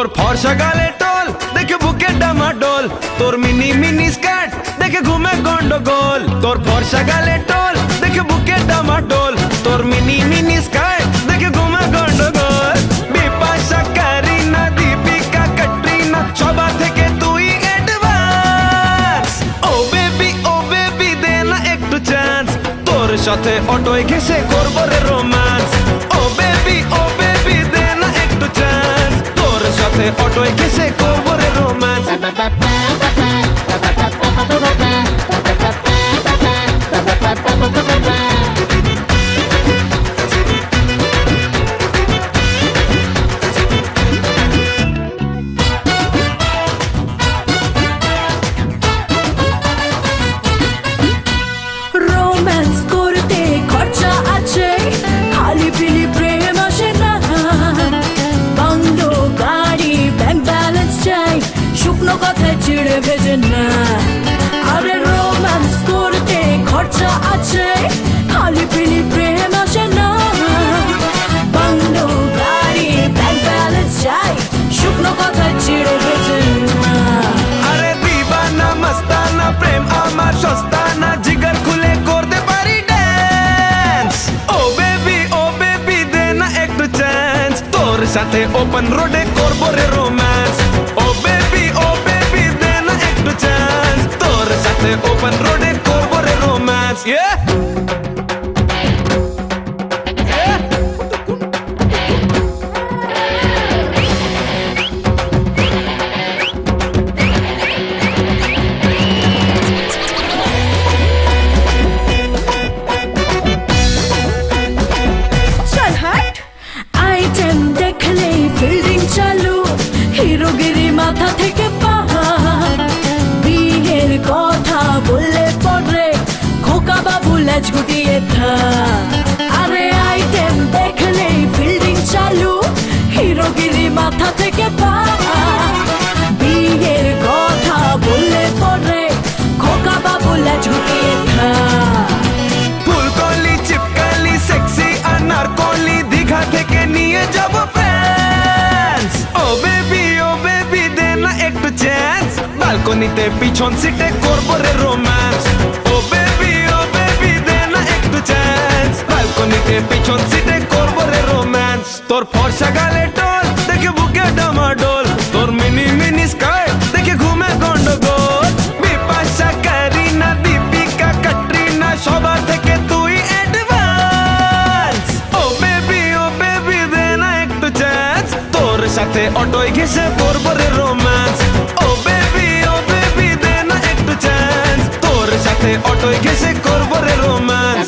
তোর ফর্সা গালে টোল দেখে বুকে ডামাডোল, তোর মিনি মিনি স্কার্ট দেখে ঘুমে গন্ডগোল। তোর ফর্সা গালে টোল দেখে বুকে ডামাডোল, তোর মিনি মিনি স্কার্ট দেখে ঘুমে গন্ডগোল। বিপাশা, কারিনা, দীপিকা, ক্যাটরিনা সবার থেকে তুই অ্যাডভান্স। ও বেবি দে না একটু চান্স, তোর সাথে অটোয় ঘেসে করবো রে রোম্যান্স। ও বেবি দে না একটু চান্স, তোর সাথে অটোয় ঘেসে করবো রে রোম্যান্স। রোম্যান্স করতে খরচা আছে, খালি পিলি প্রেম আসে না। বাংলো, গাড়ি, ব্যাংক ব্যালেন্স চাই, শুকনো কথায় চিড়ে ভেজে না। আরে রোম্যান্স করতে খরচা আছে, খালি পিলি প্রেম আসে না। বাংলো, গাড়ি, ব্যাংক ব্যালেন্স চাই, শুকনো কথায় চিড়ে ভেজে না। আরে দিবানা মস্তানা প্রেম আমার সস্তা না, জিগার খুলে করতে পারি ড্যান্স। ও বেবি দে না একটু চান্স, তোর সাথে ওপেন রোডে করবো রে রোম্যান্স। ও বেবি দে না একটু চান্স, তোর সাথে ওপেন রোডে করবো রে রোম্যান্স। চল হাট, আইটেম দেখলেই ফিল্ডিং চালু, হিরোগিরি মাথা থেকে পাহাড়। বিয়ের কথা বললে পরে খোকা বাবু লেজ গুটিয়ে থাক। আরে আইটেম দেখলেই ফিল্ডিং চালু, হিরোগিরি মাথা থেকে পাহাড়। বিয়ের কথা বললে পরে খোকা বাবু লেজ গুটিয়ে থাক। ফুলকলি, চিপকালি, সেক্সি আনারকলি, দীঘা থেকে নিয়ে যাব ফ্রান্স। ও বেবি দে না একটু চান্স, বালকনিতে পিছন সিটে করবো রে রোম্যান্স। ও বেবি দে না একটু চান্স, বালকনিতে পিছন সিটে করবো রে রোম্যান্স। তোর ফর্সা গালে টোল দেখে বুকে ডামাডোল, তোর মিনি মিনি স্কার্ট দেখে ঘুমে গন্ডগোল। বিপাশা, কারিনা, দীপিকা, ক্যাটরিনা সবার থেকে তুই অ্যাডভান্স। ও বেবি দে না একটু চান্স, তোর সাথে অটোয় ঘেসে করবো রে রোম্যান্স। ও বেবি দে না একটু চান্স, তোর সাথে অটোয় ঘেসে করবো রে রোম্যান্স।